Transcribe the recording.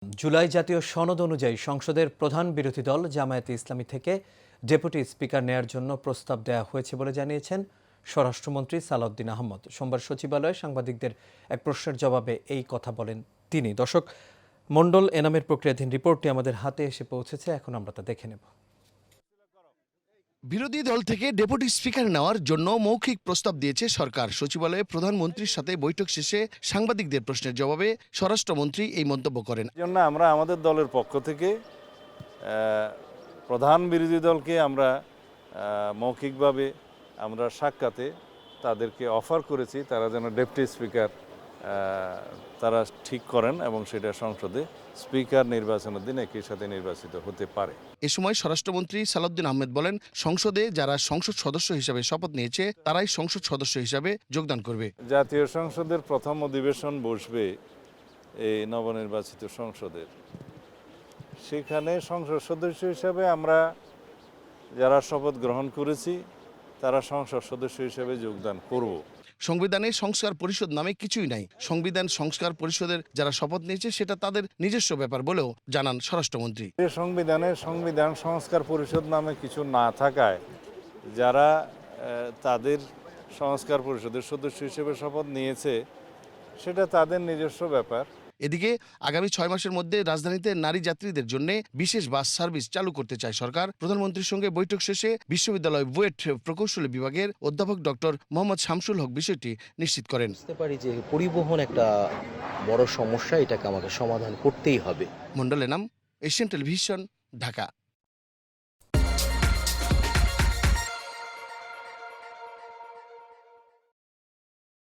জুলাই জাতীয় সনদ অনুযায়ী সংসদের প্রধান বিরোধী দল জামায়াতে ইসলামী থেকে ডেপুটি স্পিকার নেয়ার জন্য প্রস্তাব দেওয়া হয়েছে বলে জানিয়েছেন স্বরাষ্ট্রমন্ত্রী সালাউদ্দিন আহমদ। সোমবার সচিবালয়ে সাংবাদিকদের এক প্রশ্নের জবাবে এই কথা বলেন তিনি। দর্শক, মণ্ডল এনামের প্রক্রিয়াধীন রিপোর্টটি আমাদের হাতে এসে পৌঁছেছে, এখন আমরা তা দেখে নেব। বিরোধী দল থেকে ডেপুটি স্পিকার নেওয়ার জন্য মৌখিক প্রস্তাব দিয়েছে সরকার। সচিবালয়ে প্রধানমন্ত্রীর সাথে বৈঠক শেষে সাংবাদিকদের প্রশ্নের জবাবে স্বরাষ্ট্রমন্ত্রী এই মন্তব্য করেন। জন্য আমরা আমাদের দলের পক্ষ থেকে প্রধান বিরোধী দলকে আমরা মৌখিকভাবে আমরা সাক্ষাতে তাদেরকে অফার করেছি তারা যেন ডেপুটি স্পিকার তারা ঠিক করেন এবং সেটা সংসদে স্পিকার নির্বাচনের দিন একই সাথে নির্বাচিত হতে পারে। এ সময় স্বরাষ্ট্রমন্ত্রী সালাউদ্দিন আহমেদ বলেন, সংসদে যারা সংসদ সদস্য হিসেবে শপথ নিয়েছে তারাই সংসদ সদস্য হিসেবে যোগদান করবে। জাতীয় সংসদের প্রথম অধিবেশন বসবে এই নবনির্বাচিত সংসদের, সেখানে সংসদ সদস্য হিসাবে আমরা যারা শপথ গ্রহণ করেছি তারা সংসদ সদস্য হিসেবে যোগদান করব। সংবিধানে সংস্কার পরিষদ নামে কিছুই নাই। সংবিধান সংস্কার পরিষদের যারা শপথ নিয়েছে সেটা তাদের নিজস্ব ব্যাপার বলেও জানান স্বরাষ্ট্রমন্ত্রী। সংবিধানে সংবিধান সংস্কার পরিষদ নামে কিছু না থাকায় যারা তাদের সংস্কার পরিষদের সদস্য হিসেবে শপথ নিয়েছে সেটা তাদের নিজস্ব ব্যাপার। এদিকে আগামী 6 মাসের মধ্যে রাজধানীতে নারী যাত্রীদের জন্য বিশেষ বাস সার্ভিস চালু করতে চায় সরকার। প্রধানমন্ত্রীর সঙ্গে বৈঠক শেষে বিশ্ববিদ্যালয় বুয়েট প্রকৌশলী বিভাগের অধ্যাপক ডক্টর মোহাম্মদ শামসুল হক বিষয়টি নিশ্চিত করেন। বুঝতে পারি যে পরিবহন একটা বড় সমস্যা, এটাকে আমাকে সমাধান করতেই হবে। মণ্ডল এনাম, এশিয়ান টেলিভিশন, ঢাকা।